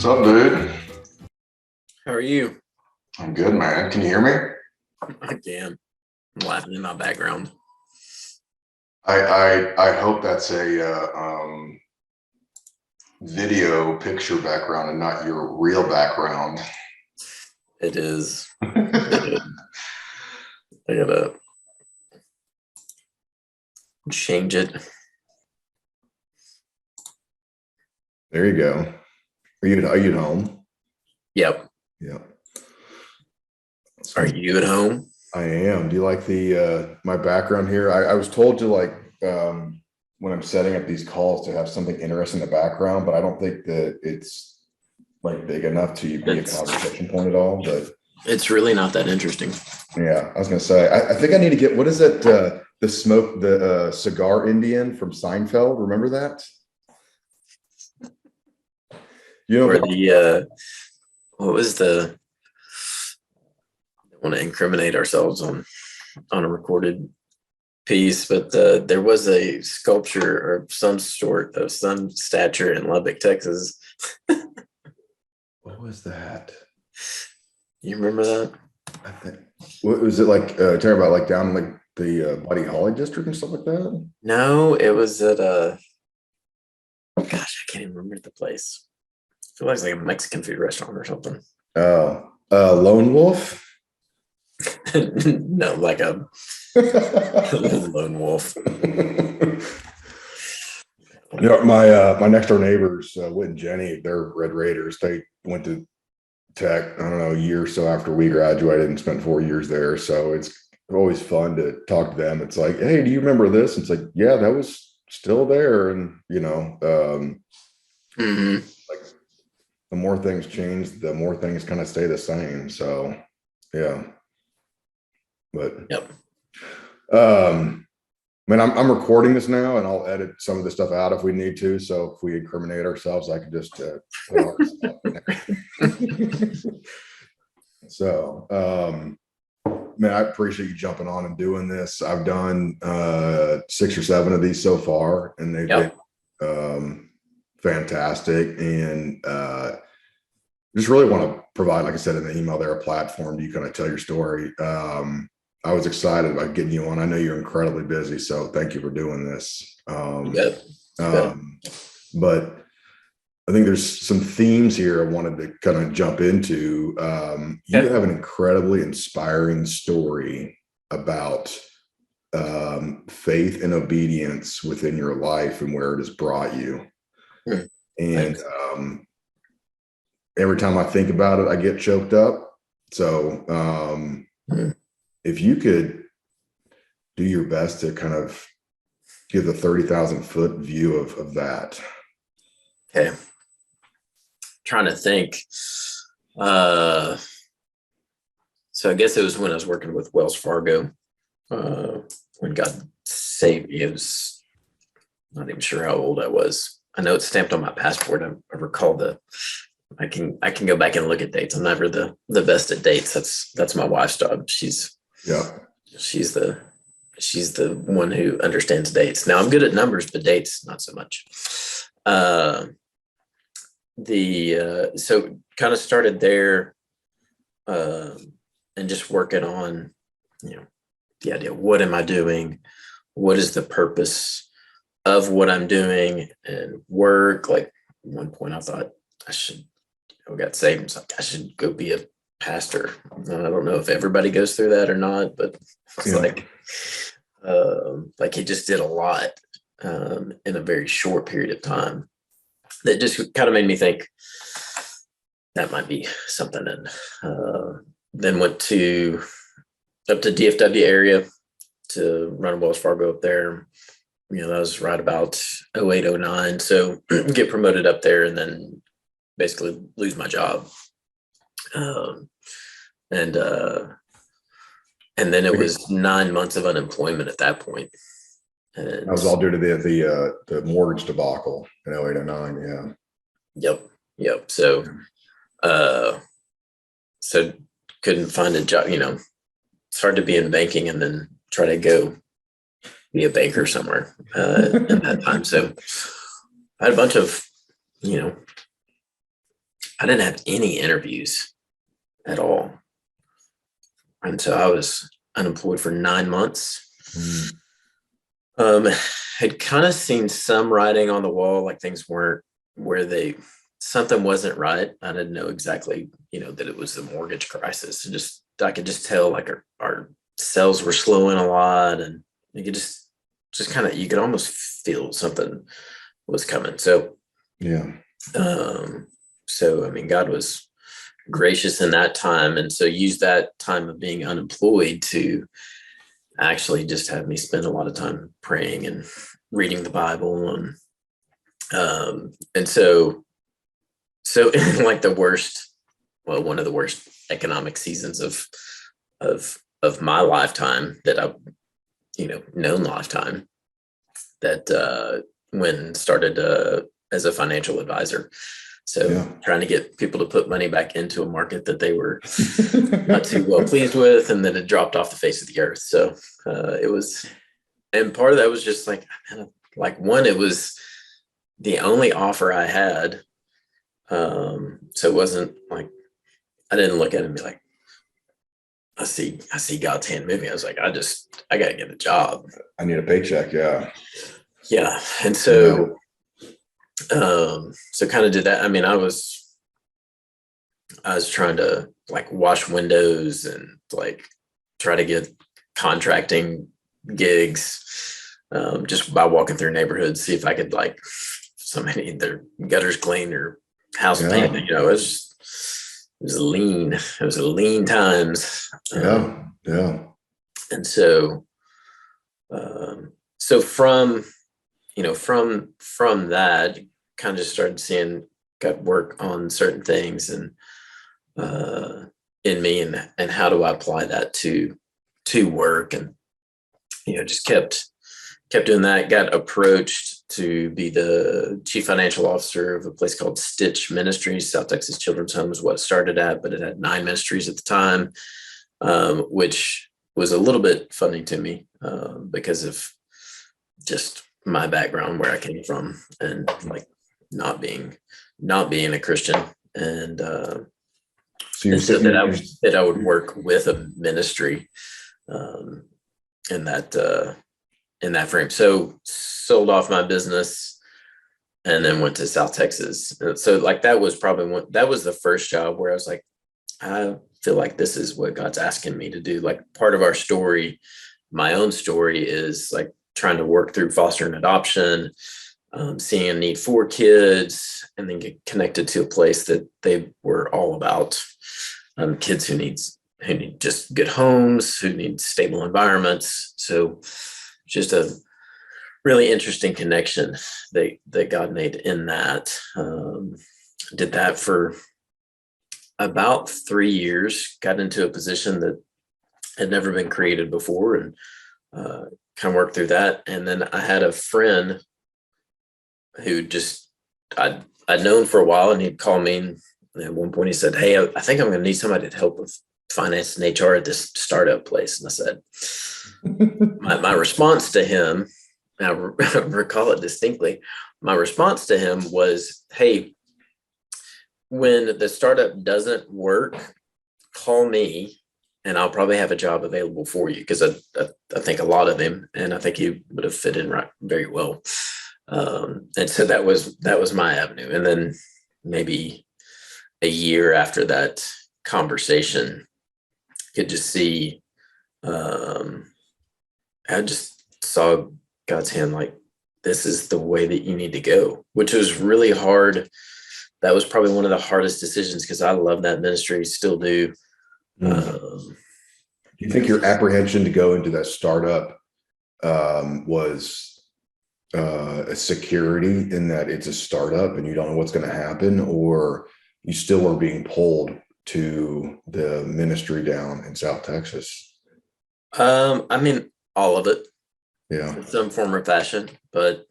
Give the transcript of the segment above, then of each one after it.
What's up, dude? How are you? I'm good, man. Can you hear me? I can. I'm laughing in my background. I hope that's a video picture background and not your real background. It is. I gotta change it. There you go. Are you at home? Yep. Yeah. Are you at home? I am. Do you like the my background here? I was told to when I'm setting up these calls to have something interesting in the background, but I don't think that it's like big enough to be a conversation point at all. But it's really not that interesting. Yeah, I was gonna say I think I need to get, what is that, the cigar Indian from Seinfeld? Remember that? You know, Or the what was the, I don't want to incriminate ourselves on a recorded piece, but there was a sculpture or some sort of some stature in Lubbock, Texas. what was that? You remember that? I think, what was it like? Talking about like down in like the Buddy Holly district and stuff like that? No, it was at gosh, I can't even remember the place. I feel like it's like a Mexican food restaurant or something. Oh, Lone Wolf? No, like a lone wolf. You know, my next door neighbors, Whit and Jenny, they're Red Raiders. They went to Tech, I don't know, a year or so after we graduated and spent 4 years there. So it's always fun to talk to them. It's like, hey, do you remember this? And it's like, yeah, that was still there. And like the more things change, the more things kind of stay the same. So yeah. But yep. Man, I'm recording this now, and I'll edit some of the stuff out if we need to. So if we incriminate ourselves, I can just put our stuff in there. So, man, I appreciate you jumping on and doing this. I've done 6 or 7 of these so far, and they've been fantastic. And just really want to provide, like I said in the email there, a platform you kind of tell your story. I was excited about getting you on. I know you're incredibly busy, so thank you for doing this. But I think there's some themes here I wanted to kind of jump into. You have an incredibly inspiring story about faith and obedience within your life and where it has brought you. And every time I think about it, I get choked up. So if you could do your best to kind of give the 30,000 foot view of that. Okay. Trying to think. So I guess it was when I was working with Wells Fargo, when God saved me. It was, not even sure how old I was. I know it's stamped on my passport. I recall I can go back and look at dates. I'm never the best at dates. That's my wife's job. She's the one who understands dates. Now I'm good at numbers, but dates not so much. So kind of started there, and just working on, the idea, what am I doing? What is the purpose of what I'm doing and work? Like at one point I thought I got saved. It's like, I should go be a pastor. And I don't know if everybody goes through that or not, but it's like he just did a lot in a very short period of time that just kind of made me think that might be something. And then went up to DFW area to run Wells Fargo up there. That was right about 08, 09. So get promoted up there and then basically lose my job. And then it was 9 months of unemployment at that point. And that was all due to the mortgage debacle in 08, 09. Yeah. Yep. So couldn't find a job. It's hard to be in banking and then try to go be a banker somewhere at that time. So I had a bunch of, I didn't have any interviews at all. And so I was unemployed for 9 months. Had kind of seen some writing on the wall, like things weren't where something wasn't right. I didn't know exactly, that it was the mortgage crisis. I could just tell like our sales were slowing a lot, and you could just kind of, you could almost feel something was coming. So, yeah. So, I mean, God was gracious in that time. And so used that time of being unemployed to actually just have me spend a lot of time praying and reading the Bible. And so in like one of the worst economic seasons of my lifetime that I've, known lifetime, that when started as a financial advisor. So trying to get people to put money back into a market that they were not too well pleased with, and then it dropped off the face of the earth. So it was, and part of that was just like, it was the only offer I had. So it wasn't like, I didn't look at it and be like, I see God's hand moving. I was like, I got to get a job. I need a paycheck. Yeah. Yeah. And so, so kind of did that. I mean, I was trying to like wash windows and like try to get contracting gigs, just by walking through neighborhoods, see if I could like somebody need their gutters cleaned or house painted. It was lean times. Yeah. And so, so from that, kind of just started got work on certain things and in me, and how do I apply that to work, and just kept doing that. Got approached to be the chief financial officer of a place called Stitch Ministries. South Texas Children's Home is what it started at, but it had 9 ministries at the time, which was a little bit funny to me because of just my background, where I came from, and like not being a Christian, and so that I would work with a ministry in that frame. So sold off my business and then went to South Texas. So like that was the first job where I was like, I feel like this is what God's asking me to do. Like part of our story, my own story, is like trying to work through foster and adoption, seeing a need for kids, and then get connected to a place that they were all about kids who need just good homes, who need stable environments. So just a really interesting connection that God made in that. Did that for about 3 years, got into a position that had never been created before, and kind of worked through that. And then I had a friend who I'd known for a while, and he'd call me, and at one point he said, "Hey, I think I'm going to need somebody to help with finance and HR at this startup place." And I said, my response to him, I recall it distinctly, my response to him was, "Hey, when the startup doesn't work, call me and I'll probably have a job available for you." Because I think a lot of him, and I think he would have fit in very well. And so that was my avenue. And then maybe a year after that conversation, could just see, I just saw God's hand, like, this is the way that you need to go, which was really hard. That was probably one of the hardest decisions, because I love that ministry, still do. Do you think your apprehension to go into that startup was a security in that it's a startup and you don't know what's going to happen, or you still are being pulled to the ministry down in South Texas? I mean, all of it. Yeah. In some form or fashion, but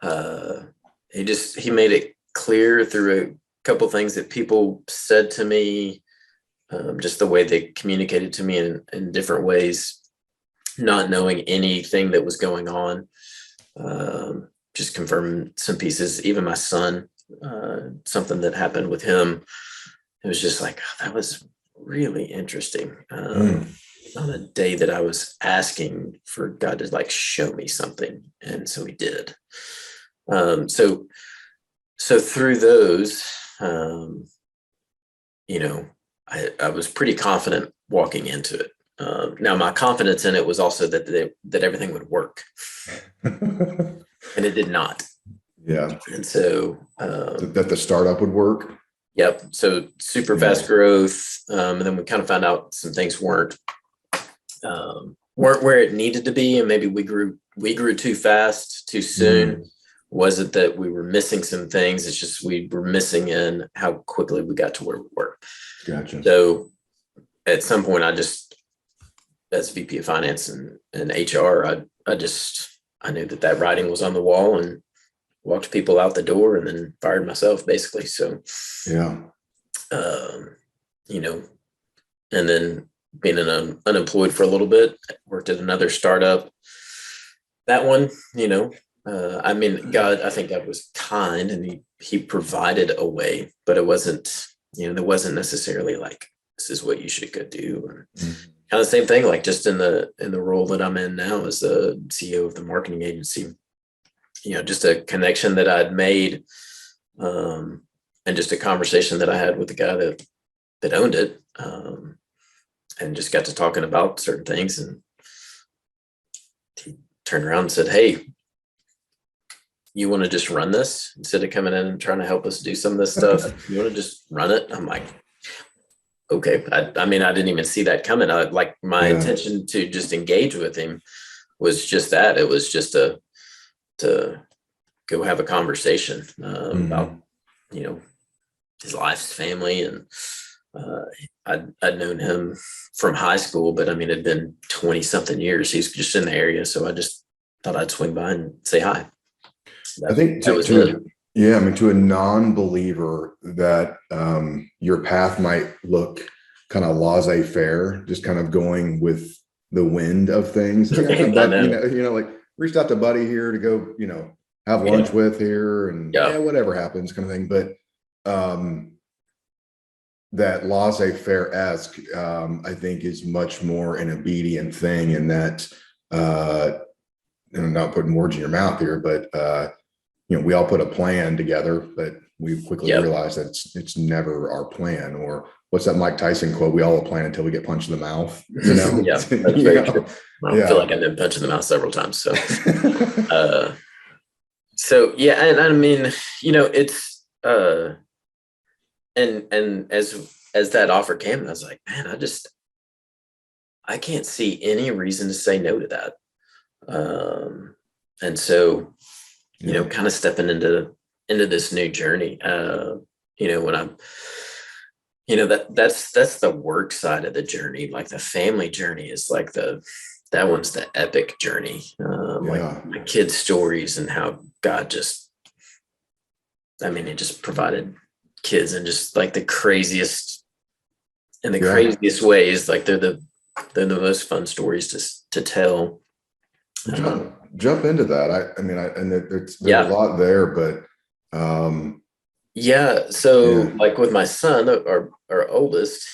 he made it clear through a couple things that people said to me, just the way they communicated to me in different ways, not knowing anything that was going on, just confirming some pieces. Even my son something that happened with him. It was just like, oh, that was really interesting. On a day that I was asking for God to like show me something, and so He did. So through those, you know, I was pretty confident walking into it. Now, my confidence in it was also that everything would work, and it did not. Yeah. And so That the startup would work. Yep. So super fast growth, and then we kind of found out some things weren't where it needed to be, and maybe we grew too fast, too soon. Was it that we were missing some things? It's just we were missing in how quickly we got to where we were. Gotcha. So at some point, I just, as VP of Finance and HR, I knew that writing was on the wall, and walked people out the door, and then fired myself basically. So yeah, you know, and then being unemployed for a little bit, worked at another startup. That one, you know. I mean, God, I think God was kind, and he provided a way, but it wasn't, you know, there wasn't necessarily like, this is what you should go do. And kind of the same thing, like just in the role that I'm in now as the CEO of the marketing agency, you know, just a connection that I'd made, and just a conversation that I had with the guy that owned it, and just got to talking about certain things, and he turned around and said, "Hey, you want to just run this instead of coming in and trying to help us do some of this stuff? You want to just run it?" I'm like, okay. I mean, I didn't even see that coming. My intention to just engage with him was just that. It was just to go have a conversation about, you know, his life's family. And I'd known him from high school, but I mean, it'd been 20 something years. He's just in the area. So I just thought I'd swing by and say hi. I think to a non-believer that your path might look kind of laissez-faire, just kind of going with the wind of things. Like reached out to Buddy here to go, you know, have lunch with here, and whatever happens, kind of thing. But that laissez-faire-esque, I think, is much more an obedient thing, in that, and I'm not putting words in your mouth here, but you know, we all put a plan together, but we quickly realized that it's never our plan. Or what's that Mike Tyson quote? We all plan until we get punched in the mouth. You know? That's very true. I feel like I've been punched in the mouth several times. So, and I mean, you know, it's and as that offer came, I was like, man, I can't see any reason to say no to that. And so, you know, kind of stepping into this new journey, you know, when I'm, you know, that's the work side of the journey. Like the family journey is like that one's the epic journey. Like my kids' stories and how God just, I mean, it just provided kids in just like the craziest ways. Like they're the most fun stories to tell. Jump into that. I mean, there's a lot there, but like with my son, our oldest,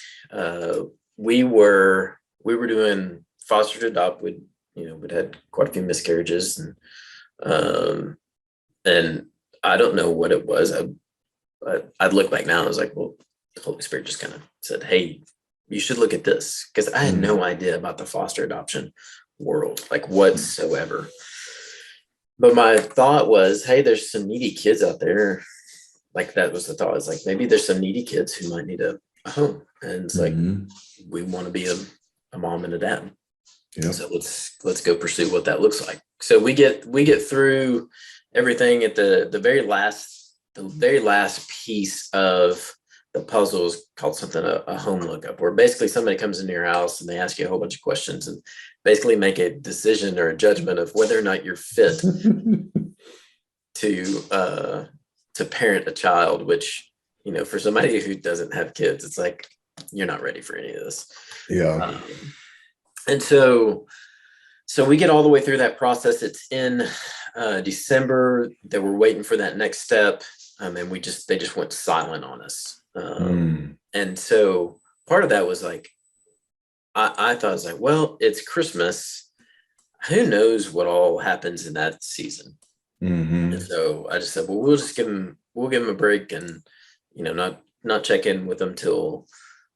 we were doing foster to adopt. We'd had quite a few miscarriages, and I don't know what it was. I'd look back now and I was like, well, the Holy Spirit just kind of said, hey, you should look at this, because I had no idea about the foster adoption world, like whatsoever. But my thought was, hey, there's some needy kids out there. Like that was the thought. It's like, maybe there's some needy kids who might need a home. And it's like, we want to be a mom and a dad. Yeah. So let's go pursue what that looks like. So we get through everything at the very last piece of the puzzle is called something a home lookup, where basically somebody comes into your house and they ask you a whole bunch of questions and basically make a decision or a judgment of whether or not you're fit to parent a child, which, you know, for somebody who doesn't have kids, it's like, you're not ready for any of this. Yeah. And so we get all the way through that process. It's in December that we're waiting for that next step. mean, they just went silent on us. And so part of that was like, I thought, I was like, well, it's Christmas. Who knows what all happens in that season? And so I just said, well, we'll give them a break, and not check in with them till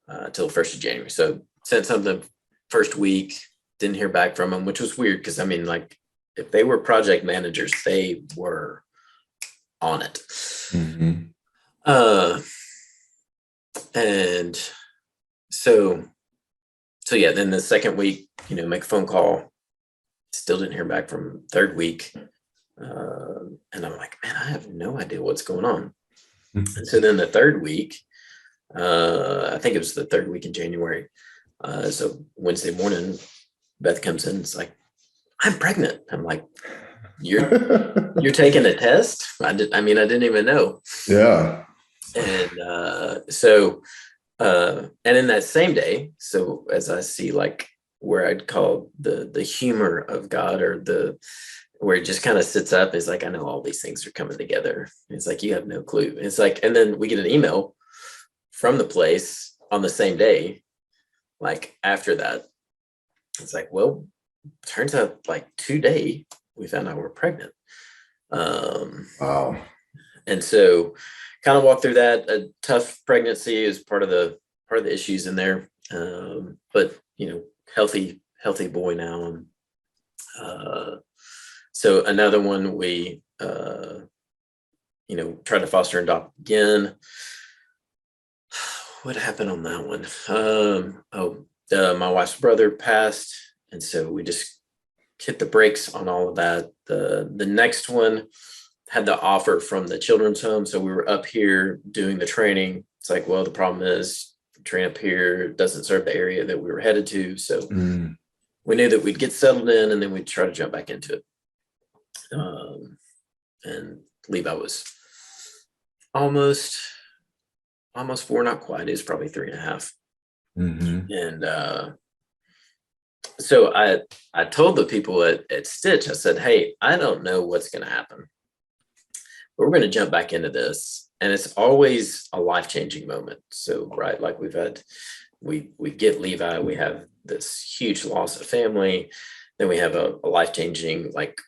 1st of January. So sent something first week, didn't hear back from them, which was weird because I mean, like, if they were project managers, they were on it. And so yeah, then the second week, make a phone call, still didn't hear back from third week. And I'm like, man, I have no idea what's going on. And so then the third week, I think it was the third week in January. So Wednesday morning, Beth comes in. It's like, I'm pregnant. I'm like, you're taking a test? I didn't even know. Yeah. And and in that same day, so as I see, like, where I'd call the humor of God, or where it just kind of sits up, is like, I know all these things are coming together. It's like, you have no clue. It's like, and then we get an email from the place on the same day, like after that. It's like, well, turns out like today we found out we're pregnant. Wow. And so kind of walked through that. A tough pregnancy is part of the issues in there. But healthy boy now. So another one, we tried to foster and adopt again. What happened on that one? My wife's brother passed, and so we just hit the brakes on all of that. The next one had the offer from the children's home, so we were up here doing the training. It's like, well, the problem is the train up here doesn't serve the area that we were headed to, so we knew that we'd get settled in, and then we'd try to jump back into it. And Levi was almost 4, not quite. It's probably 3.5. And so I told the people at Stitch, I said, hey, I don't know what's going to happen, but we're going to jump back into this. And it's always a life-changing moment. So, right, like we get Levi, we have this huge loss of family. Then we have a life-changing, like,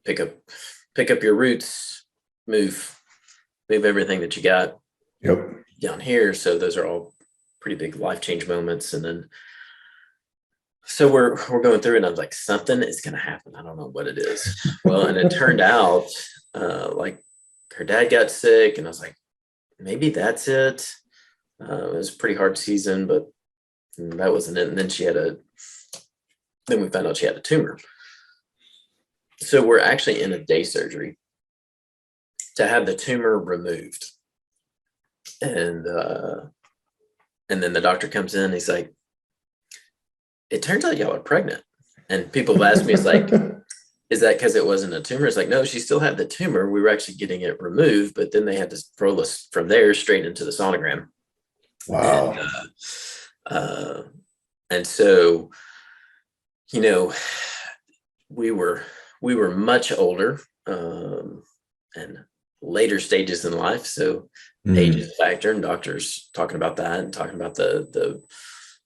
pick up your roots, move everything that you got down here. So those are all pretty big life change moments. And then, so we're going through it, and I was like, something is going to happen. I don't know what it is. Well, and it turned out, like, her dad got sick, and I was like, maybe that's it. It was a pretty hard season, but that wasn't it. And then then we found out she had a tumor. So we're actually in a day surgery to have the tumor removed. And then the doctor comes in, and he's like, it turns out y'all are pregnant. And people have asked me, it's like, is that because it wasn't a tumor? It's like, no, she still had the tumor. We were actually getting it removed, but then they had to roll us from there straight into the sonogram. Wow. And so, we were much older, and later stages in life. So age is a factor, and doctors talking about that, and talking about the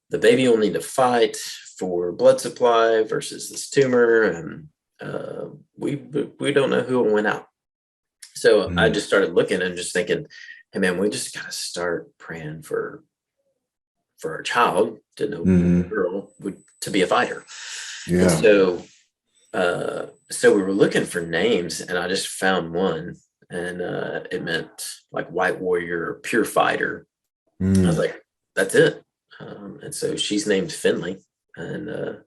baby will need to fight for blood supply versus this tumor. And we don't know who will win out. So I just started looking and just thinking, hey man, we just got to start praying for our child to know girl to be a fighter. Yeah. And so we were looking for names, and I just found one, and it meant like white warrior, pure fighter. I was like, that's it. And so she's named Finley, and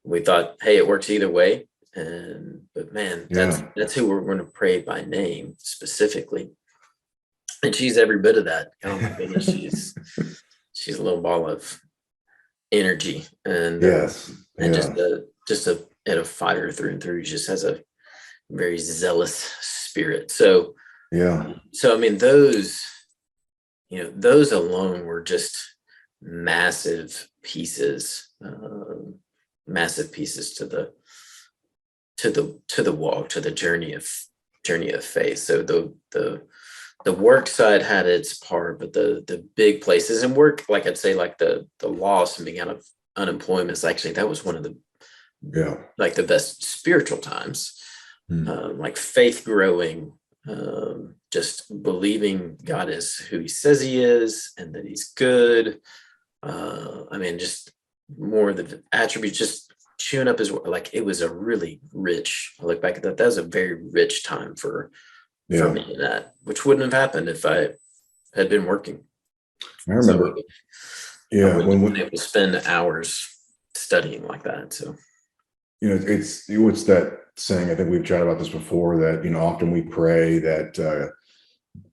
we thought, hey, it works either way. But man, that's who we're going to pray by name specifically. And she's every bit of that. Oh my goodness, she's a little ball of energy, and just a fighter through and through. He just has a very zealous spirit. So I mean, those alone were just massive pieces to the walk, to the journey of faith. So the the work side had its part, but the big places and work, like I'd say, like the loss and being out of unemployment is actually, that was one of the like the best spiritual times. Like faith growing, just believing God is who he says he is and that he's good. I mean, just more of the attributes, just chewing up his, like, it was a really rich, I look back at that, that was a very rich time for me in that, which wouldn't have happened if I had been working. I remember. I wouldn't have been able to spend hours studying like that. So, it's what's that saying? I think we've chatted about this before, that, often we pray that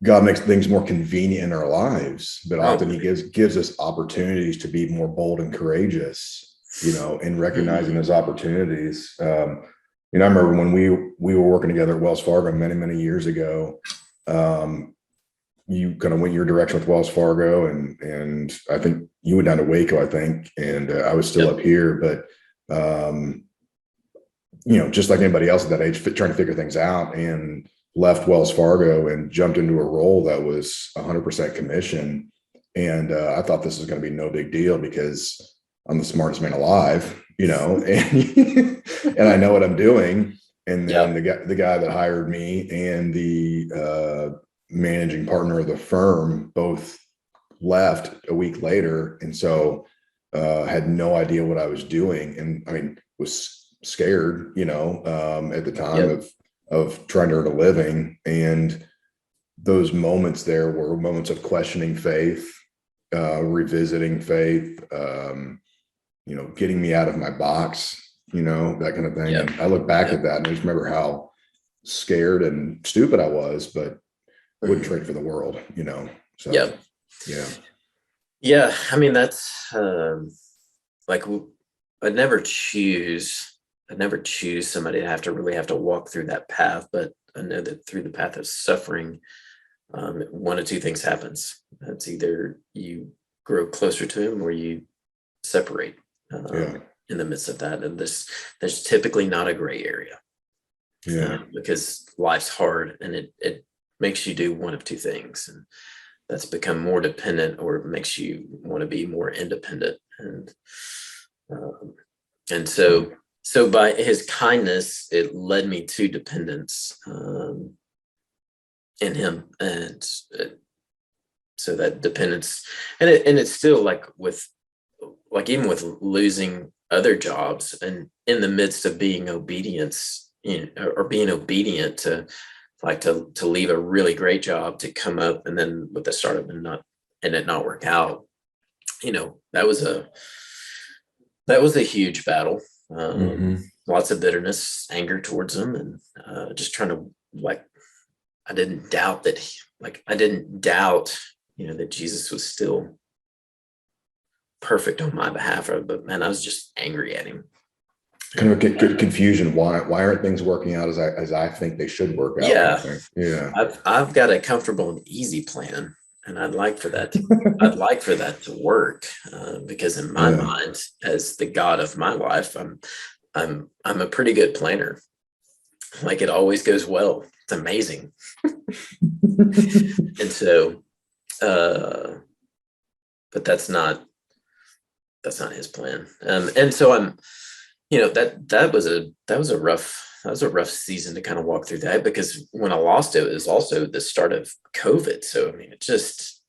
God makes things more convenient in our lives, but often he gives us opportunities to be more bold and courageous, in recognizing those opportunities. I remember when we were working together at Wells Fargo many, many years ago. You kind of went your direction with Wells Fargo, and I think you went down to Waco, I think, and I was still up here. But just like anybody else at that age, trying to figure things out, and left Wells Fargo and jumped into a role that was 100% commission. And I thought this was going to be no big deal because I'm the smartest man alive, and and I know what I'm doing. And then the guy that hired me and the managing partner of the firm both left a week later, and so had no idea what I was doing, and I mean was scared, at the time of trying to earn a living. And those moments there were moments of questioning faith, revisiting faith, getting me out of my box, that kind of thing. And I look back at that and I just remember how scared and stupid I was, but wouldn't trade for the world, So yeah. I mean, that's like, I'd never choose somebody to really have to walk through that path, but I know that through the path of suffering, one of two things happens. It's either you grow closer to him or you separate in the midst of that. And there's typically not a gray area, because life's hard and it makes you do one of two things, and that's become more dependent, or it makes you want to be more independent. And so by his kindness, it led me to dependence in him. And so that dependence, and it's still like even with losing other jobs, and in the midst of being obedience, or being obedient to leave a really great job to come up, and then with the startup and it not work out, that was a huge battle. Lots of bitterness, anger towards him, and just trying to, I didn't doubt that that Jesus was still perfect on my behalf, but man, I was just angry at him. Kind of a confusion. Why aren't things working out as I think they should work out? I've got a comfortable and easy plan, and I'd like for that to work, because in my mind, as the God of my life, I'm a pretty good planner. Like, it always goes well. It's amazing. And so, but that's not his plan. And so I'm, that was a rough season to kind of walk through that, because when I lost it, it was also the start of COVID. So, I mean, it just,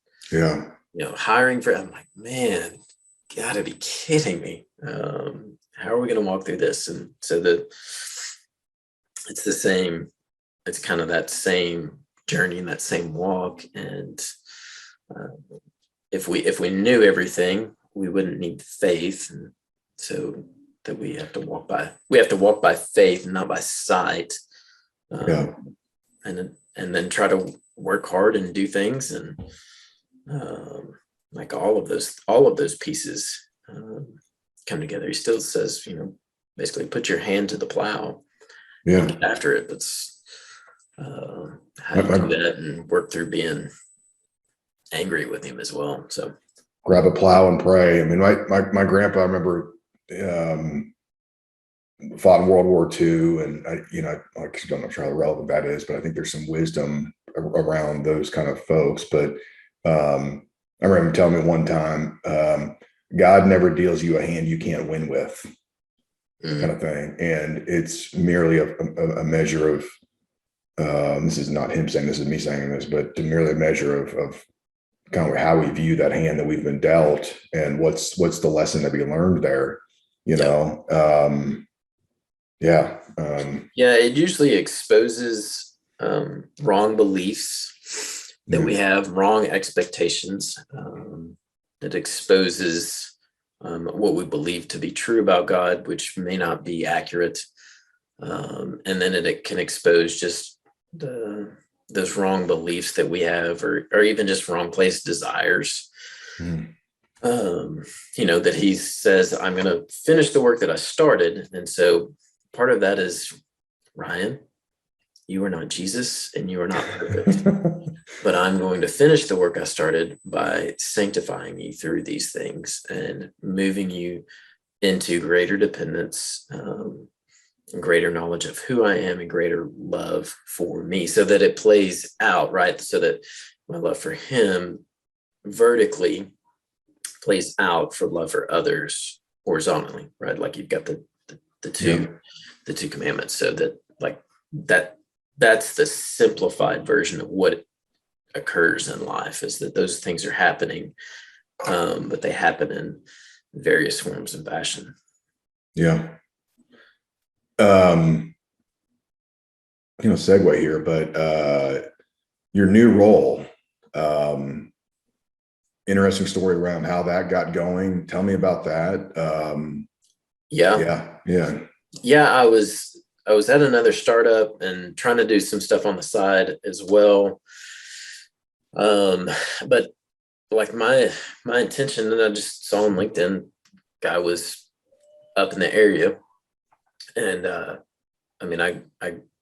hiring for, I'm like, man, gotta be kidding me. How are we going to walk through this? And so it's kind of that same journey and that same walk. And if we knew everything, we wouldn't need faith. And so that we have to walk by faith, not by sight. And then try to work hard and do things. And like all of those pieces come together. He still says, basically put your hand to the plow and get after it. That's how you do that, and work through being angry with him as well. So grab a plow and pray. I mean, my grandpa, I remember, fought in World War II, and I don't know how relevant that is, but I think there's some wisdom around those kind of folks. But I remember him telling me one time, God never deals you a hand you can't win with, kind of thing. And it's merely a measure of, this is not him saying this, is me saying this, but merely a measure of kind of how we view that hand that we've been dealt, and what's the lesson that we learned there, you know? It usually exposes wrong beliefs that we have, wrong expectations. It exposes what we believe to be true about God, which may not be accurate. And then it can expose just those wrong beliefs that we have, or even just wrong placed desires. That he says, I'm going to finish the work that I started. And so part of that is, Ryan, you are not Jesus and you are not perfect, but I'm going to finish the work I started by sanctifying you through these things and moving you into greater dependence, greater knowledge of who I am, and greater love for me, so that it plays out, right? So that my love for him vertically plays out for love for others horizontally, right? Like you've got the two commandments. So that, like, that's the simplified version of what occurs in life, is that those things are happening, but they happen in various forms and fashion. Segue here, but your new role, interesting story around how that got going. Tell me about that. I was at another startup and trying to do some stuff on the side as well. But like my intention, and I just saw on LinkedIn, guy was up in the area, and I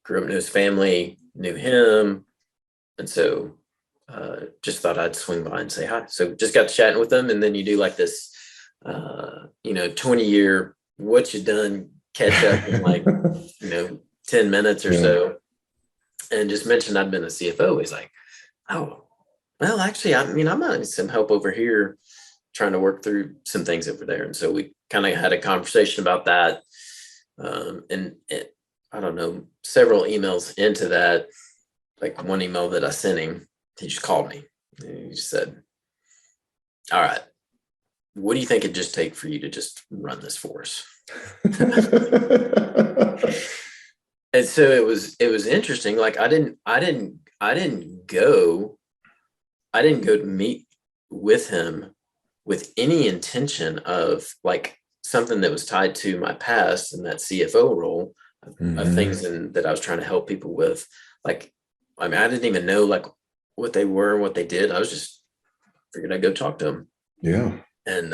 grew up in his family, knew him, and so just thought I'd swing by and say hi. So just got to chatting with them, and then you do like this 20-year what you done catch up in like 10 minutes or so, and just mentioned I'd been a CFO. He's like, oh, well, actually, I might need some help over here trying to work through some things over there. And so we kind of had a conversation about that. I don't know, several emails into that, like one email that I sent him, he just called me. And he just said, all right, what do you think it'd just take for you to just run this for us? And so it was interesting. Like I didn't go to meet with him with any intention of like something that was tied to my past and that CFO role of things that I was trying to help people with. Like, I didn't even know like what they were and what they did. I was just figured I'd go talk to them. Yeah. And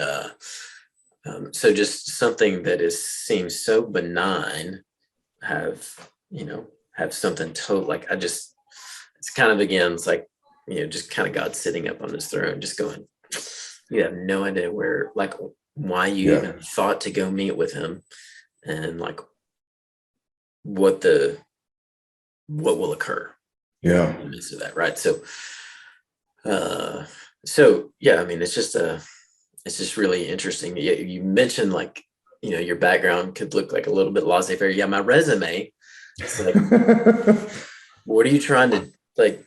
so just something that seems so benign have something total, like it's kind of, again, it's like, just kind of God sitting up on his throne, just going, you have no idea why you even thought to go meet with him, and like what will occur in the midst of that, right? So it's just really interesting. You mentioned like, your background could look like a little bit laissez-faire. Yeah, my resume, it's like, what are you trying to, like,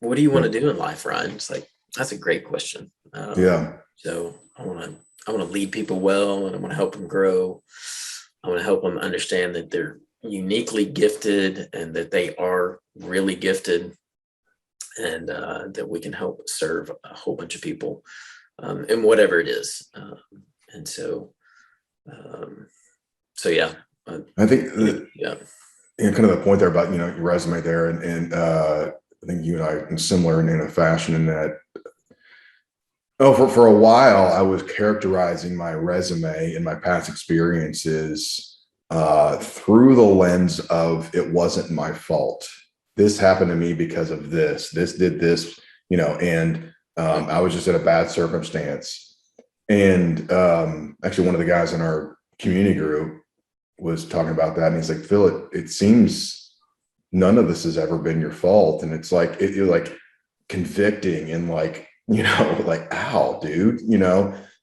what do you want to do in life, Ryan? It's like, that's a great question. So I want to lead people well, and I want to help them grow. I want to help them understand that they're uniquely gifted and that they are really gifted, and that we can help serve a whole bunch of people in whatever it is. And so yeah. I think kind of the point there about, your resume there, and I think you and I are similar in a fashion in that, for a while, I was characterizing my resume and my past experiences through the lens of, it wasn't my fault. This happened to me because of this did this, and I was just in a bad circumstance. And actually, one of the guys in our community group was talking about that, and he's like, Phil, it seems none of this has ever been your fault. And it's like, you're like convicting and like, like, ow, dude,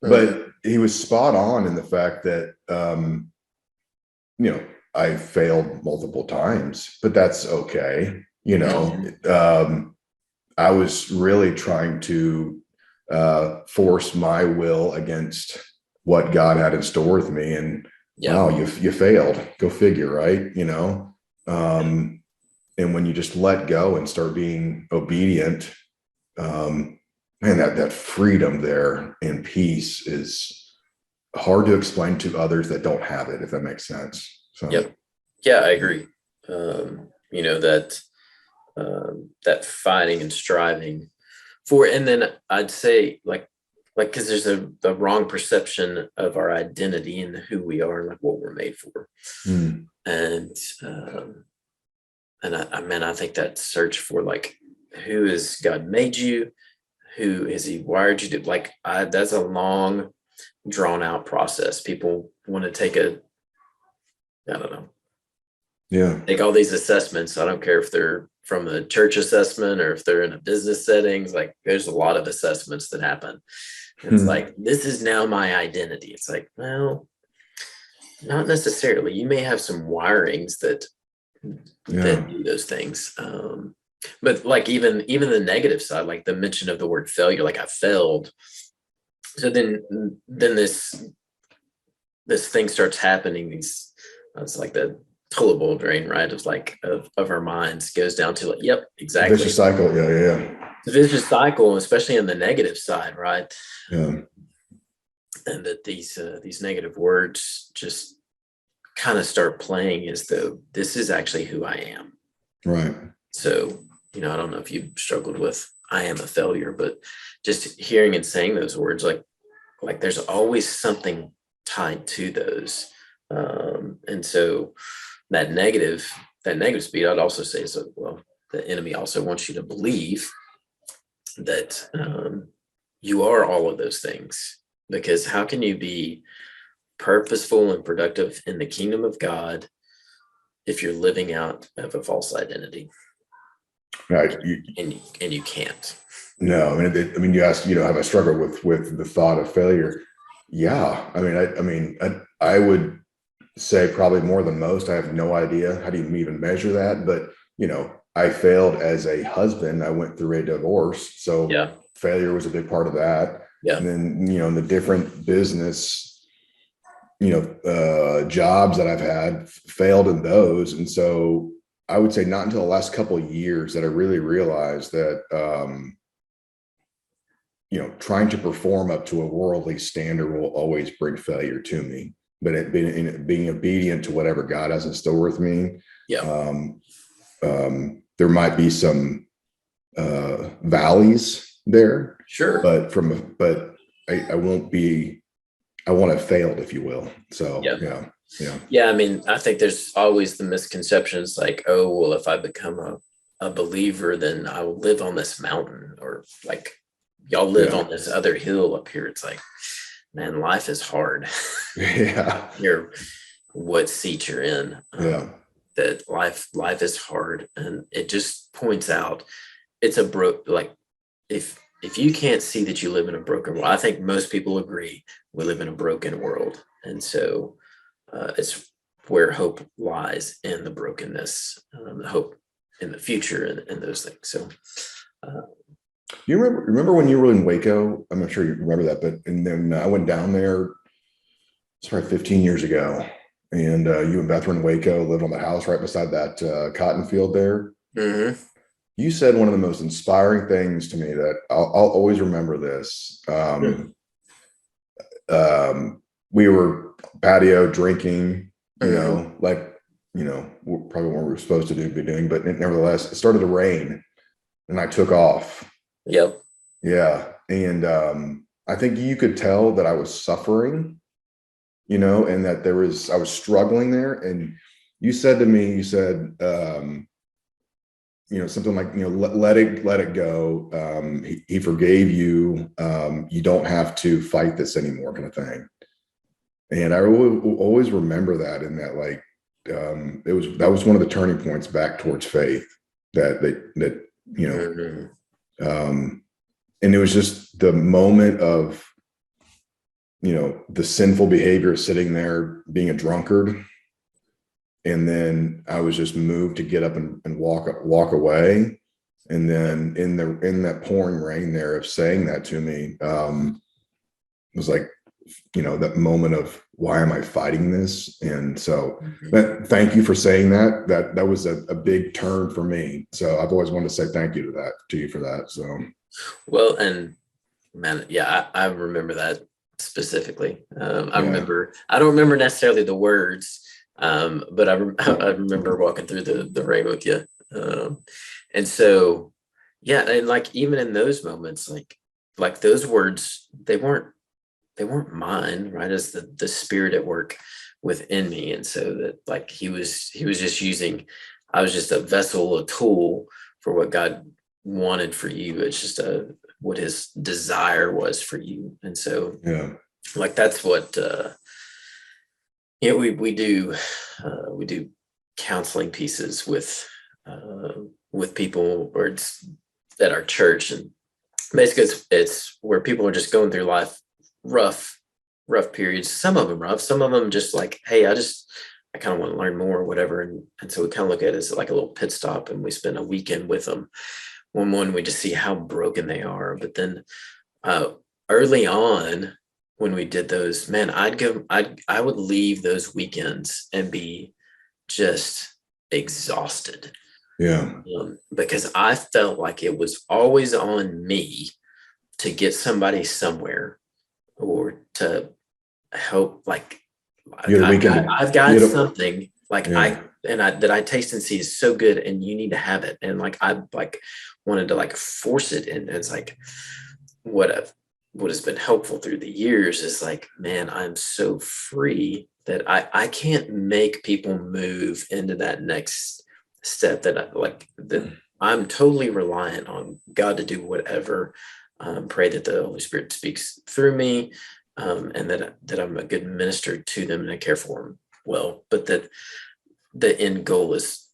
but he was spot on in the fact that, I failed multiple times, but that's okay. I was really trying to force my will against what God had in store with me. And wow, you failed. Go figure, right? And when you just let go and start being obedient, man, that freedom there and peace is hard to explain to others that don't have it, if that makes sense. So. Yep. Yeah, I agree. That fighting and striving for, and then I'd say like, because there's the wrong perception of our identity and who we are and like what we're made for. And I think that search for like, who is God made you? Who is he wired you to? Like, that's a long, drawn out process. People want to take I don't know. Yeah. Take all these assessments. I don't care if they're from a church assessment or if they're in a business settings. Like, there's a lot of assessments that happen. It's like, this is now my identity. It's like, well, not necessarily. You may have some wirings that do those things. But like even the negative side, like the mention of the word failure, like I failed. So then this thing starts happening. It's like the tullable drain, right? Of like of our minds goes down to like, yep, exactly. Vicious cycle. Yeah. The vicious cycle, especially on the negative side, right? Yeah. And that these negative words just kind of start playing as though this is actually who I am. Right. So, I don't know if you struggled with I am a failure, but just hearing and saying those words, like there's always something tied to those. And so that negative speed, I'd also say, so, well, the enemy also wants you to believe that you are all of those things, because how can you be purposeful and productive in the kingdom of God if you're living out of a false identity? Right. And you can't. No, you asked, have I struggled with the thought of failure? Yeah. I would say probably more than most. I have no idea how do you even measure that, but I failed as a husband. I went through a divorce, so failure was a big part of that. Yeah. And then in the different business jobs that I've had, failed in those. And so I would say not until the last couple of years that I really realized that trying to perform up to a worldly standard will always bring failure to me. But being obedient to whatever God has in store with me, there might be some valleys there. Sure. But I won't be. I won't have failed, if you will. So yeah. I think there's always the misconceptions like, oh, well, if I become a believer, then I will live on this mountain, or like y'all live on this other hill up here. It's like, man, life is hard. Yeah. You're what seat you're in. That life is hard, and it just points out it's like if you can't see that you live in a broken world, I think most people agree we live in a broken world. And so it's where hope lies, in the brokenness, the hope in the future and those things. So you remember when you were in Waco? I'm not sure you remember that, and then I went down there, it's probably 15 years ago. And you and Beth were in Waco, lived on the house right beside that cotton field there. Mm-hmm. You said one of the most inspiring things to me that I'll always remember this. We were patio drinking, probably what we were supposed to be doing, but nevertheless, it started to rain and I took off. Yep. Yeah. And I think you could tell that I was suffering, and that I was struggling there. And you said to me, something like, let it go. He forgave you. You don't have to fight this anymore, kind of thing. And I will always remember that, in that, like, that was one of the turning points back towards faith that you know, and it was just the moment of, you know, the sinful behavior sitting there being a drunkard. And then I was just moved to get up and walk away. And then in that pouring rain there of saying that to me, it was like, you know, that moment of, why am I fighting this? And so thank you for saying that. That was a big turn for me. So I've always wanted to say thank you to you for that. So, well, and man, yeah, I remember that specifically. I remember, I don't remember necessarily the words, but I remember walking through the rain with you. And so, yeah. And like, even in those moments, like those words, they weren't mine, right? As the spirit at work within me. And so that, like, he was just using, I was just a vessel, a tool for what God wanted for you. It's just what his desire was for you. And so, like, that's what, we do counseling pieces with people, or it's at our church. And basically it's where people are just going through life, rough periods, some of them rough, some of them just like, hey, I kind of want to learn more or whatever. And so we kind of look at it as like a little pit stop, and we spend a weekend with them. One, we just see how broken they are. But then early on, when we did those, man, I would leave those weekends and be just exhausted. Because I felt like it was always on me to get somebody somewhere, or to help. Like, I've got something, like, that I taste and see is so good, and you need to have it. And like, I like wanted to like force it. And it's like, what has been helpful through the years is like, man, I'm so free that I can't make people move into that next step, that I'm totally reliant on God to do whatever. Pray that the Holy Spirit speaks through me, and that I'm a good minister to them and I care for them well. But that the end goal is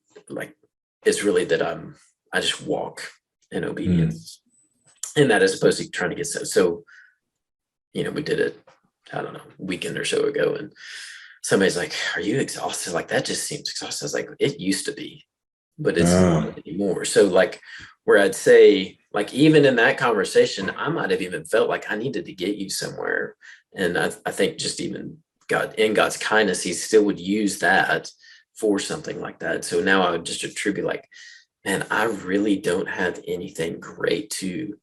really that I just walk in obedience, and that, as opposed to trying to get so. You know, we did it, I don't know, a weekend or so ago, and somebody's like, "Are you exhausted?" Like, that just seems exhausted. I was like, it used to be, but it's not anymore. So like, where I'd say, like, even in that conversation, I might have even felt like I needed to get you somewhere. And I think just even God, in God's kindness, he still would use that for something like that. So now I would just attribute, like, man, I really don't have anything great to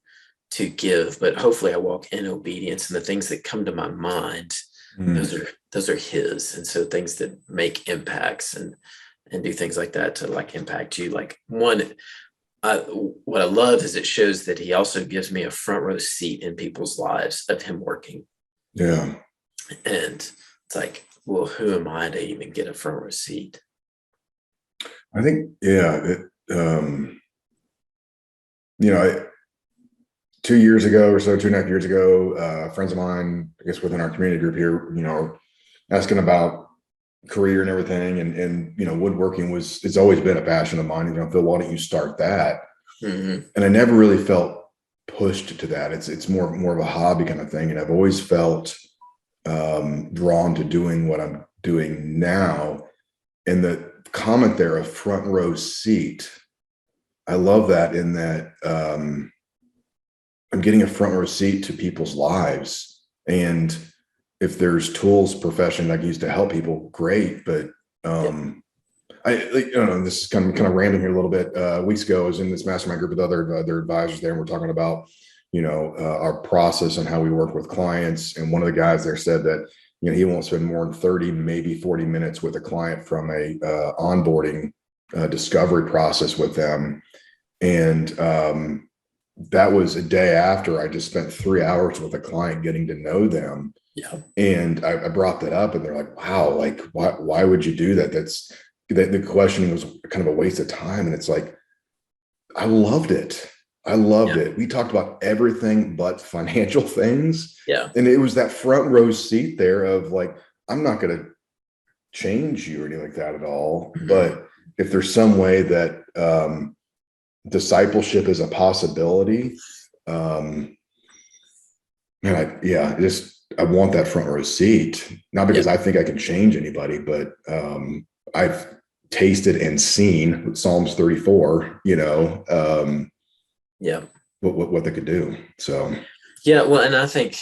give, but hopefully I walk in obedience, and the things that come to my mind, those are his. And so things that make impacts and do things like that to like impact you. Like, what I love is it shows that he also gives me a front row seat in people's lives of him working. Yeah. And it's like, well, who am I to even get a front row seat? I think, you know, 2 years ago or so, 2.5 years ago, friends of mine, I guess within our community group here, you know, asking about career and everything, and you know, woodworking it's always been a passion of mine. You know, Phil, why don't you start that? And I never really felt pushed to that. It's more of a hobby kind of thing, and I've always felt drawn to doing what I'm doing now. And the comment there, a front row seat, I love that, in that I'm getting a front row seat to people's lives. And if there's tools profession I can use to help people, great. But I don't know, this is kind of random here a little bit. Weeks ago, I was in this mastermind group with other advisors there, and we're talking about, you know, our process and how we work with clients. And one of the guys there said that, you know, he won't spend more than 30, maybe 40 minutes with a client from a onboarding discovery process with them. And that was a day after I just spent 3 hours with a client getting to know them. Yeah. And I brought that up, and they're like, wow, like, why would you do that? The questioning was kind of a waste of time. And it's like, I loved it. We talked about everything but financial things. Yeah. And it was that front row seat there of like, I'm not going to change you or anything like that at all. Mhm. But if there's some way that discipleship is a possibility, man, I want that front row seat, not because I think I can change anybody, but I've tasted and seen Psalms 34, what they could do. So yeah, well, and I think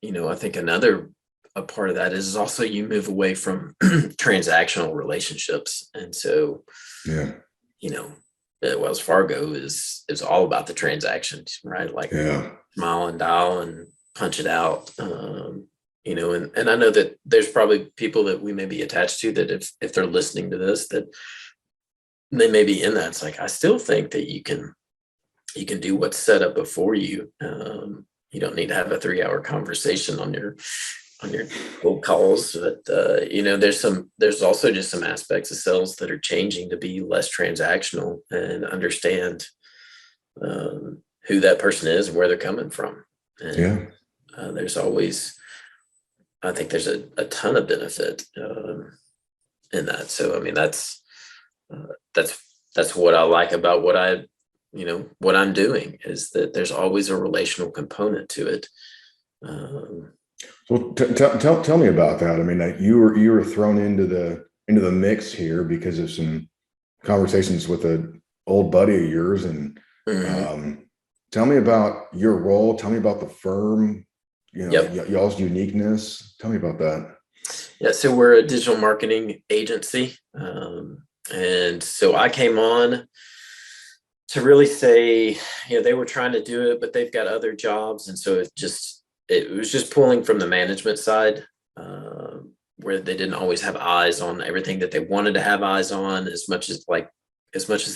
another a part of that is also you move away from transactional relationships, and so yeah, Wells Fargo is all about the transactions, right? Like yeah, smile and dial and punch it out. And I know that there's probably people that we may be attached to that if they're listening to this, that they may be in that. It's like, I still think that you can do what's set up before you. You don't need to have a 3-hour conversation on your cold calls, but there's also just some aspects of sales that are changing to be less transactional and understand who that person is and where they're coming from. And yeah. there's always, I think there's a ton of benefit in that. So, I mean, that's what I like about what I'm doing, is that there's always a relational component to it. So tell me about that. I mean, like you were thrown into the mix here because of some conversations with an old buddy of yours, and tell me about your role. Tell me about the firm. Y'all's uniqueness. Tell me about that. Yeah, so we're a digital marketing agency, and so I came on to really say, they were trying to do it, but they've got other jobs, and so it was just pulling from the management side, where they didn't always have eyes on everything that they wanted to have eyes on, as much as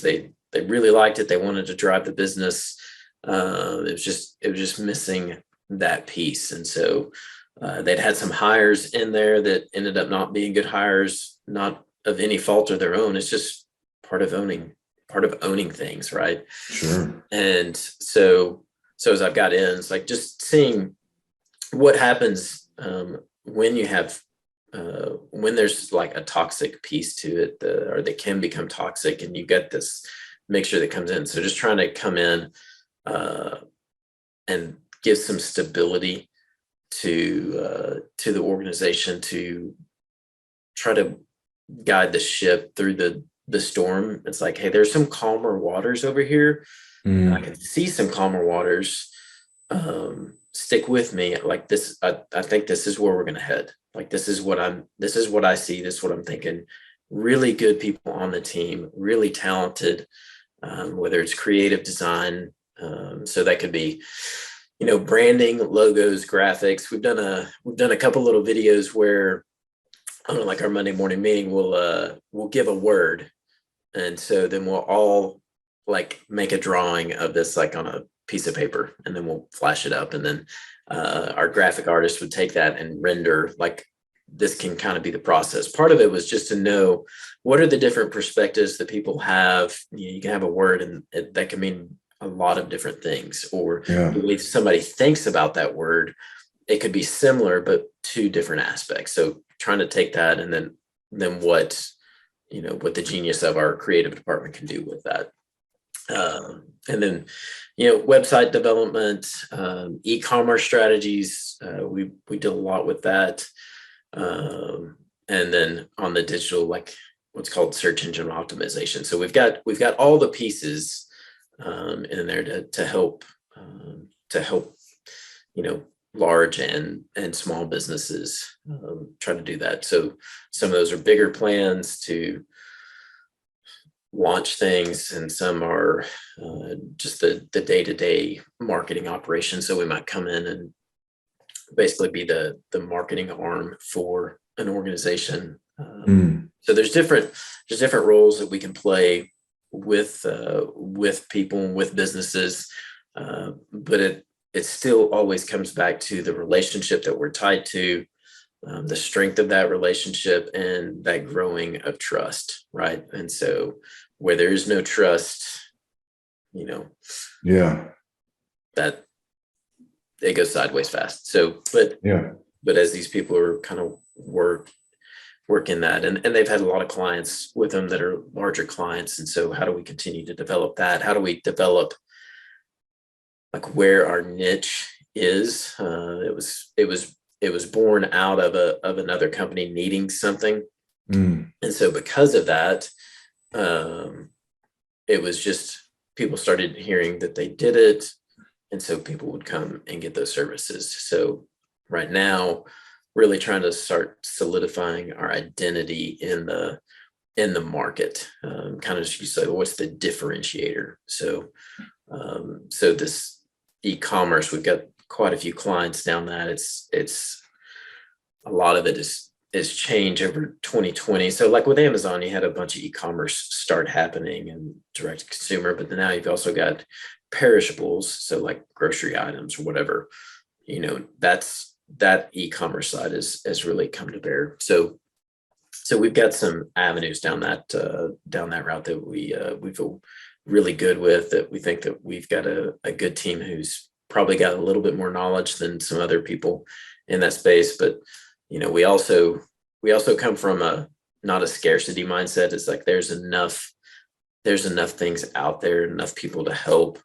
they really liked it. They wanted to drive the business. It was just missing that piece. And so they'd had some hires in there that ended up not being good hires, not of any fault of their own. It's just part of owning things, right? Sure. And so as I've got in, it's like just seeing what happens when you have when there's like a toxic piece to it, or they can become toxic, and you get this mixture that comes in. So just trying to come in and give some stability to the organization, to try to guide the ship through the storm. It's like, hey, there's some calmer waters over here. I can see some calmer waters. Stick with me. Like this, I think this is where we're going to head. Like, this is what I see. This is what I'm thinking. Really good people on the team, really talented, whether it's creative design. So that could be, branding, logos, graphics. We've done a couple little videos where, I don't know, like our Monday morning meeting, we'll give a word. And so then we'll all like make a drawing of this, like on a piece of paper, and then we'll flash it up. And then our graphic artist would take that and render. Like, this can kind of be the process. Part of it was just to know what are the different perspectives that people have. You can have a word, and that can mean a lot of different things, or the way somebody thinks about that word, it could be similar, but two different aspects. So trying to take that, and then what the genius of our creative department can do with that. And then, website development, e-commerce strategies. We did a lot with that. And then on the digital, like what's called search engine optimization. So we've got all the pieces in there to help large and small businesses try to do that. So some of those are bigger plans to launch things, and some are just the day-to-day marketing operations. So we might come in and basically be the marketing arm for an organization. So there's different roles that we can play with people and with businesses, but it still always comes back to the relationship that we're tied to, the strength of that relationship, and that growing of trust, right? And so where there is no trust, that it goes sideways fast. So, but as these people are kind of work in that. And they've had a lot of clients with them that are larger clients. And so how do we continue to develop that? How do we develop like where our niche is? It was born out of another company needing something. And so because of that, it was just people started hearing that they did it. And so people would come and get those services. So right now, really trying to start solidifying our identity in the market. Kind of as you say, what's the differentiator? So this e-commerce, we've got quite a few clients down that. It's a lot of it is change over 2020. So like with Amazon, you had a bunch of e-commerce start happening and direct to consumer, but then now you've also got perishables. So like grocery items or whatever, that e-commerce side has really come to bear. So we've got some avenues down that route that we feel really good with, that we think that we've got a good team who's probably got a little bit more knowledge than some other people in that space. But we also come from not a scarcity mindset. It's like there's enough things out there, enough people to help,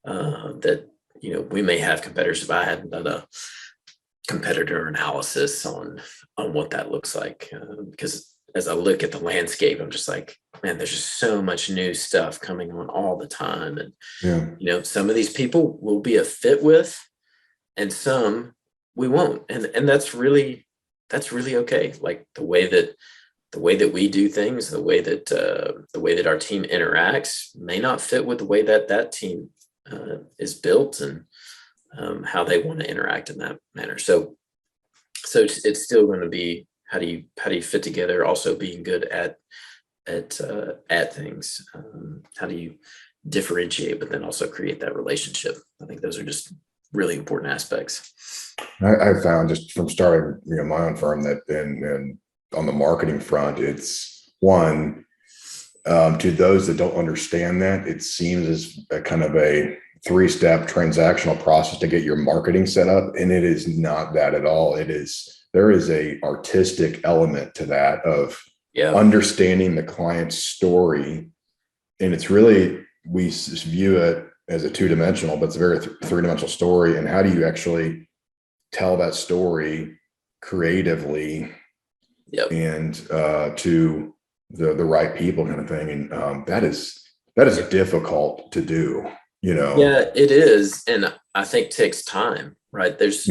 that we may have competitors. If I hadn't done a competitor analysis on what that looks like, because as I look at the landscape, I'm just like, man, there's just so much new stuff coming on all the time. And some of these people will be a fit with, and some we won't. And that's really okay. Like the way that we do things, the way that our team interacts may not fit with the way that team is built, and how they want to interact in that manner. So it's still going to be how do you fit together, also being good at things. How do you differentiate, but then also create that relationship? I think those are just really important aspects. I found just from starting, my own firm, that and on the marketing front, it's one, to those that don't understand that, it seems as a kind of a 3-step transactional process to get your marketing set up. And it is not that at all. There is a artistic element to that of understanding the client's story. And it's really, we view it as a 2-dimensional, but it's a very 3-dimensional story. And how do you actually tell that story creatively and to the right people, kind of thing? And that is difficult to do. Yeah, it is. And I think takes time, right? There's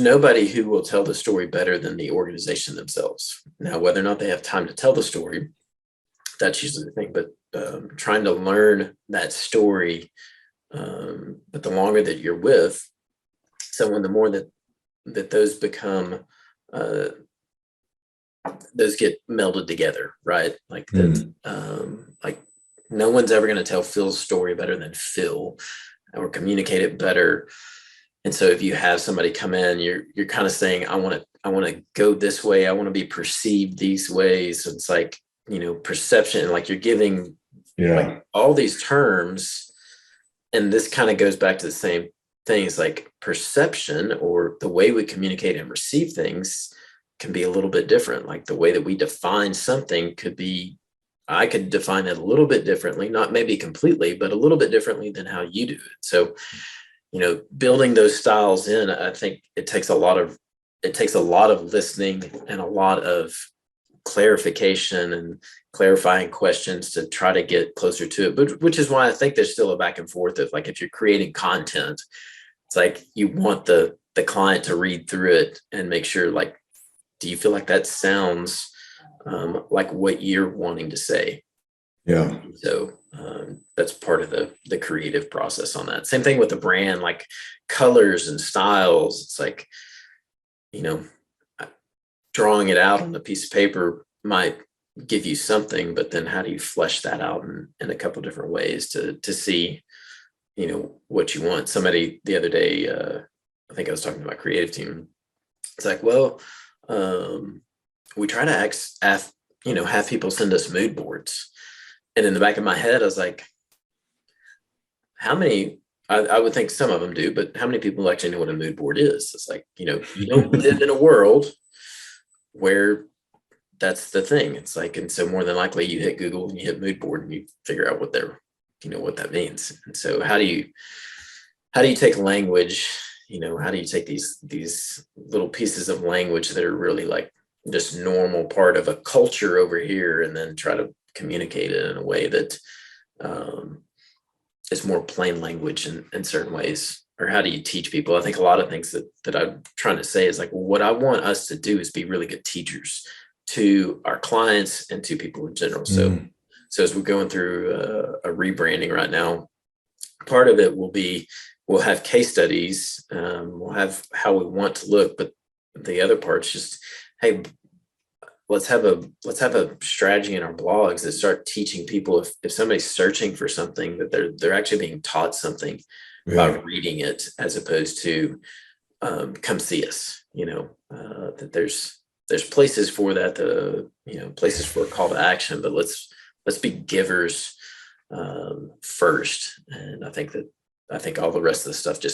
nobody who will tell the story better than the organization themselves. Now, whether or not they have time to tell the story, that's usually the thing, but trying to learn that story. But the longer that you're with someone, the more that those become, those get melded together, right? Like that, like no one's ever going to tell Phil's story better than Phil, or communicate it better. And so if you have somebody come in, you're kind of saying, I want to go this way. I want to be perceived these ways. So it's like, perception, like you're giving like all these terms. And this kind of goes back to the same things, like perception, or the way we communicate and receive things can be a little bit different. Like the way that we define something could be, I could define it a little bit differently, not maybe completely, but a little bit differently than how you do it. So, building those styles in, I think it takes a lot of listening and a lot of clarification and clarifying questions to try to get closer to it. But which is why I think there's still a back and forth of, like, if you're creating content, it's like you want the client to read through it and make sure, like, do you feel like that sounds like what you're wanting to say? Yeah. So that's part of the creative process on that. Same thing with the brand, like colors and styles. It's like, drawing it out on a piece of paper might give you something, but then how do you flesh that out in a couple different ways to see, what you want? Somebody the other day, I think I was talking to my creative team. It's like, well, we try to have people send us mood boards. And in the back of my head, I was like, how many, I would think some of them do, but how many people actually know what a mood board is? It's like, you don't live in a world where that's the thing. It's like, and so more than likely you hit Google and you hit mood board and you figure out what what that means. And so how do you take language, how do you take these little pieces of language that are really like just normal part of a culture over here, and then try to communicate it in a way that is more plain language in certain ways? Or how do you teach people? I think a lot of things that I'm trying to say is like, what I want us to do is be really good teachers to our clients and to people in general. So as we're going through a rebranding right now, part of it will be, we'll have case studies, we'll have how we want to look, but the other part's just, hey, let's have a strategy in our blogs that start teaching people, if somebody's searching for something, that they're actually being taught something by reading it, as opposed to come see us. That there's places for that, places for a call to action, but let's be givers first. And I think all the rest of the stuff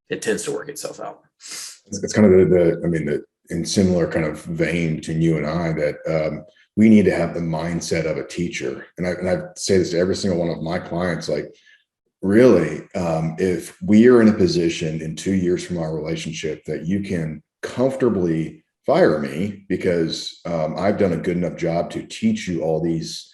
it tends to work itself out. It's kind of in similar kind of vein between you and I, that we need to have the mindset of a teacher. And I say this to every single one of my clients, like, really, if we are in a position in 2 years from our relationship that you can comfortably fire me because I've done a good enough job to teach you all these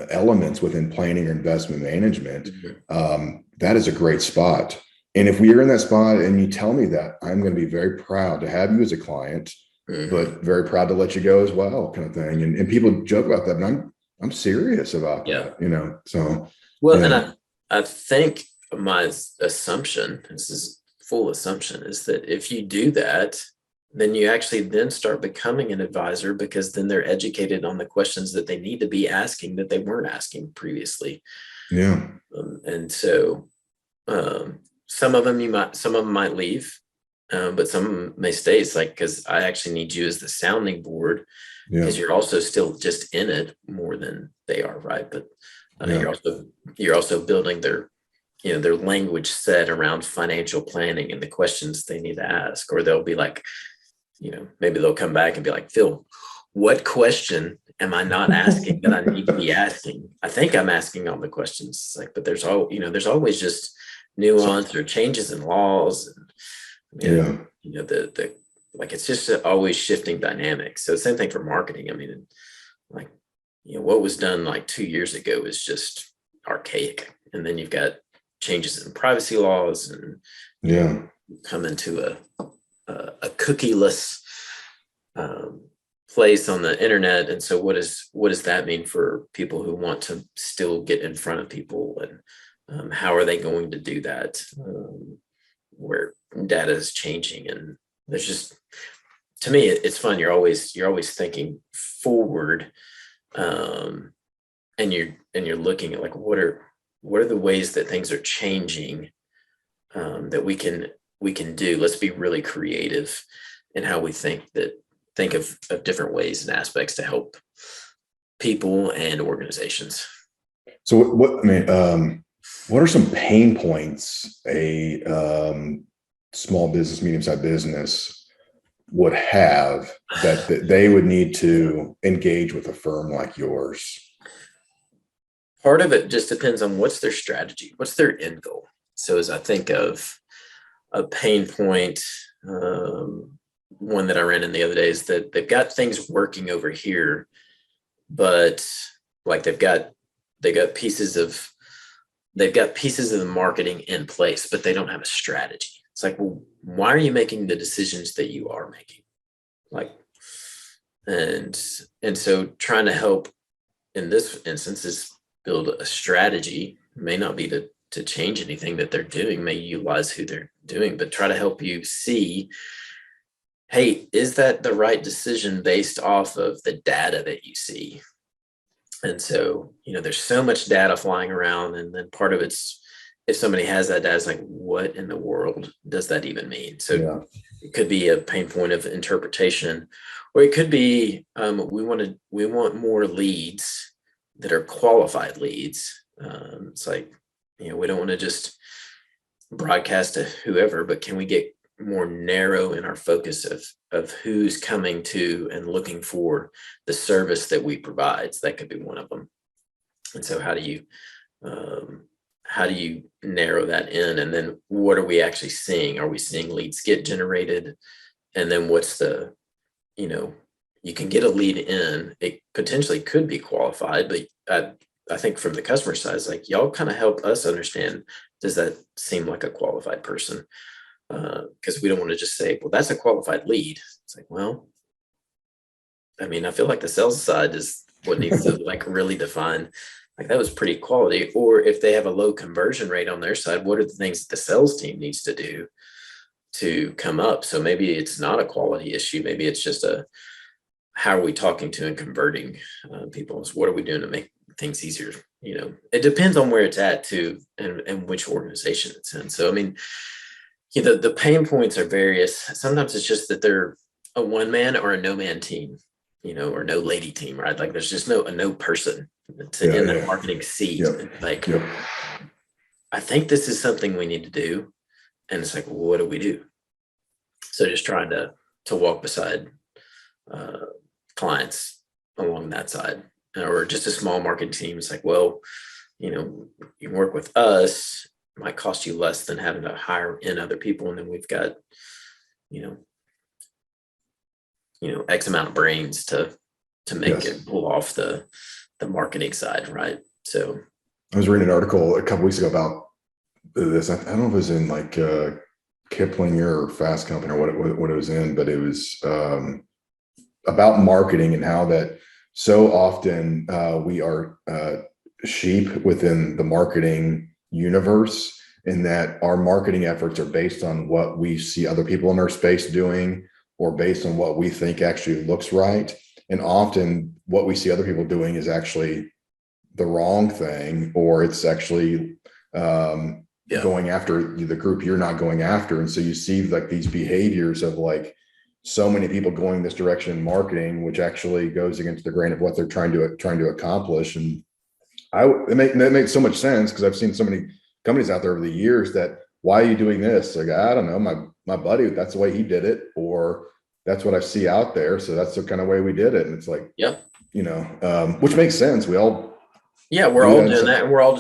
elements within planning or investment management, that is a great spot. And if we are in that spot and you tell me that, I'm going to be very proud to have you as a client, but very proud to let you go as well, kind of thing. And people joke about that, but I'm serious about that, so. Well, and I think my assumption, this is full assumption, is that if you do that, then you actually then start becoming an advisor, because then they're educated on the questions that they need to be asking that they weren't asking previously. Yeah. And so some of them might leave, but some may stay. It's like, because I actually need you as the sounding board, because you're also still just in it more than they are, right? But you're also building their language set around financial planning and the questions they need to ask. Or they'll be like, maybe they'll come back and be like, Phil, what question am I not asking that I need to be asking? I think I'm asking all the questions. It's like, but there's always just nuance or changes in laws, and it's just always shifting dynamics. So same thing for marketing. What was done like 2 years ago is just archaic, and then you've got changes in privacy laws, and come into a cookieless place on the internet. And so what does that mean for people who want to still get in front of people, and how are they going to do that, where data is changing? And there's just, to me, it's fun. You're always thinking forward, and you're looking at like, what are the ways that things are changing, that we can do. Let's be really creative in how we think of different ways and aspects to help people and organizations. So what are some pain points a small business, medium-sized business would have that they would need to engage with a firm like yours? Part of it just depends on what's their strategy, what's their end goal. So as I think of a pain point, one that I ran in the other day, is that they've got things working over here, but like they've got pieces of the marketing in place, but they don't have a strategy. It's like, well, why are you making the decisions that you are making? Like, and so trying to help in this instance is build a strategy. It may not be to change anything that they're doing, may utilize who they're doing, but try to help you see, hey, is that the right decision based off of the data that you see? And so, there's so much data flying around, and then part of it's, if somebody has that data, it's like, what in the world does that even mean? So it could be a pain point of interpretation, or it could be, we want more leads that are qualified leads. It's like, we don't want to just broadcast to whoever, but can we get more narrow in our focus of who's coming to and looking for the service that we provide. So that could be one of them. And so how do you narrow that in? And then what are we actually seeing? Are we seeing leads get generated? And then what's the, you can get a lead in, it potentially could be qualified, but I think from the customer side, it's like, y'all kind of help us understand, does that seem like a qualified person? Because we don't want to just say, well, that's a qualified lead. It's like, well, I mean, I feel like the sales side is what needs to like really define, like that was pretty quality. Or if they have a low conversion rate on their side, what are the things that the sales team needs to do to come up? So maybe it's not a quality issue. Maybe it's just how are we talking to and converting people? So what are we doing to make things easier? It depends on where it's at too, and which organization it's in. So, I mean, the pain points are various. Sometimes it's just that they're a one man or a no man team, or no lady team, right? Like there's just a no person in that marketing seat. Yep. Like, I think this is something we need to do. And it's like, well, what do we do? So just trying to walk beside clients along that side, or just a small marketing team. It's like, well, you can work with us, it might cost you less than having to hire in other people. And then we've got, X amount of brains to make it pull off the marketing side. Right. So I was reading an article a couple weeks ago about this. I don't know if it was in like Kiplinger or Fast Company or what it was in, but it was about marketing and how that so often we are sheep within the marketing universe, in that our marketing efforts are based on what we see other people in our space doing, or based on what we think actually looks right. And often what we see other people doing is actually the wrong thing, or it's actually going after the group you're not going after. And so you see like these behaviors of like so many people going this direction in marketing, which actually goes against the grain of what they're trying to accomplish. And it makes so much sense, because I've seen so many companies out there over the years that, why are you doing this? Like, I don't know, my buddy, that's the way he did it, or that's what I see out there, so that's the kind of way we did it. And it's like, which makes sense. We're all doing that, and we're all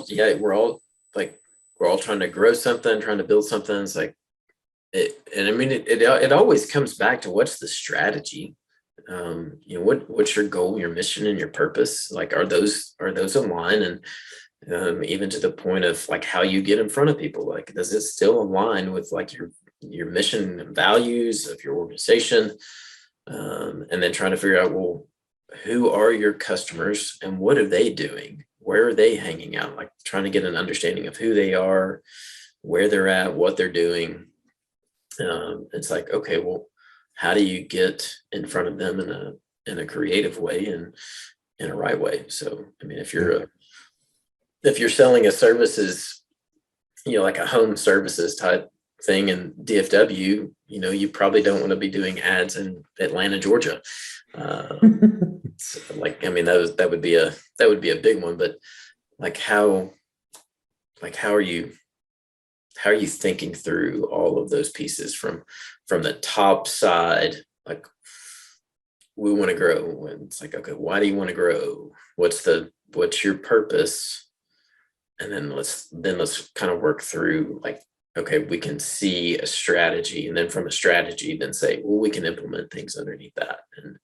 trying to grow something, trying to build something. It's like it always comes back to, what's the strategy? What's your goal, your mission, and your purpose? Like, are those aligned? And even to the point of like how you get in front of people, like, does it still align with like your mission and values of your organization? And then trying to figure out, well, who are your customers and what are they doing? Where are they hanging out? Like trying to get an understanding of who they are, where they're at, what they're doing. It's like, okay, well, how do you get in front of them in a creative way and in a right way? So, I mean, if you're selling a services, like a home services type thing in DFW, you probably don't want to be doing ads in Atlanta, Georgia. So like, I mean, that would be a big one. But like, how are you thinking through all of those pieces from the top side? Like, we want to grow, and it's like, okay, why do you want to grow? What's your purpose? And then let's kind of work through, like, okay, we can see a strategy, and then from a strategy, then say, well, we can implement things underneath that, and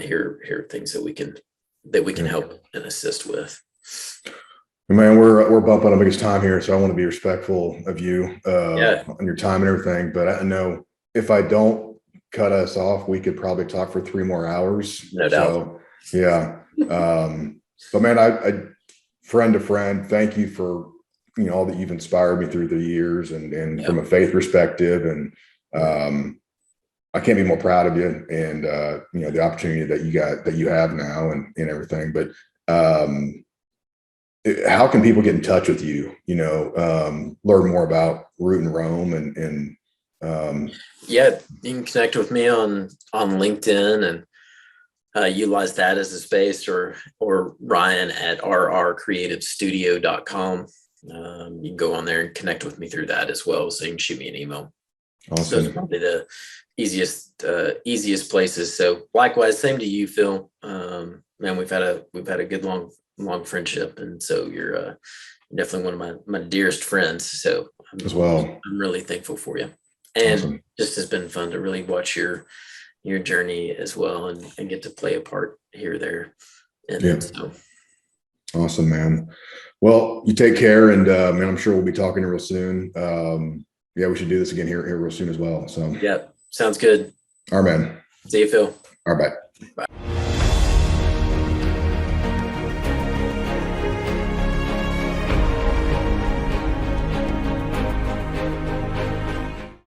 here are things that we can help and assist with. Man, we're bumping up against time here, so I want to be respectful of you on your time and everything. But I know if I don't cut us off, we could probably talk for 3 more hours. No doubt. So, yeah. But man, I friend to friend, thank you for all that you've inspired me through the years, and from a faith perspective, and I can't be more proud of you, and the opportunity that you have now and everything. But how can people get in touch with you? Learn more about Root and Roam, and you can connect with me on LinkedIn and utilize that as a space, or Ryan at rrcreativestudio.com. You can go on there and connect with me through that as well. So you can shoot me an email. Those are Awesome. probably the easiest places. So likewise, same to you, Phil. Man, we've had a good long friendship, and so you're definitely one of my dearest friends. So As well. I'm really thankful for you, and Awesome. just has been fun to really watch your journey as well, and get to play a part here, there, and Yeah. so Awesome, man. Well, you take care, and man, I'm sure we'll be talking real soon. Yeah, we should do this again here real soon as well. So yeah, sounds good. all right, man. See you, Phil. All right, bye. Bye.